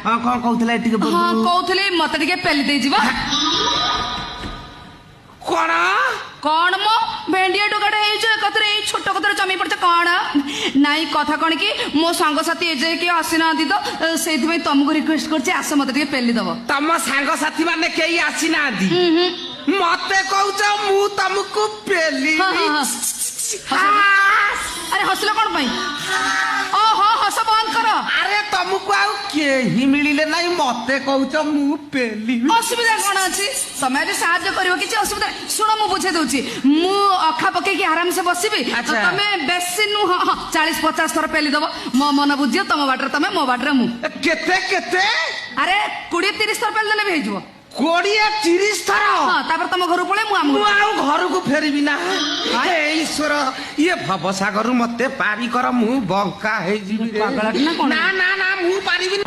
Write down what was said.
कौन कहूले टिके हाँ कहूली मत टिके पेली दे जीव कौन कौन मो भेंडिया टोकाटे एकत्र छोट कथर जमी पड़े कौन नाई कथा कौन कि मो सांग साथी एजे कि आसी ना तो से तुमको रिक्वेस्ट करछे आस मत टिके पेली दबो तम सांग साथी माने केही आसी ना मते कहूच मु तुमको पेली अरे हसलो कौन पाई ओहो हस बंद कर अरे तुमको आउ केही मिलिले नाही मते कहूच मु पेली असुविधा कौन अच्छी तुम आज साहाଯ୍य करियो किछि असुविधा सुन मु बुझे दउछि मु अखा पके कि आराम से बसिबि तो तमे बेसी नु 40-50 थर पेली दबो मो मन बुझियो तम बाटर तमे मो बाटर मु केते केते अरे 20-30 थर पेल देले भी हेजबो 20-30 थर हां तापर तम घर पळे मु आमु घर को फेरबी ना हे ईश्वर ये भवसागर मते पारी कर मु बंका हे जीवी पागल ना कोन ना ना ना मु पारिबी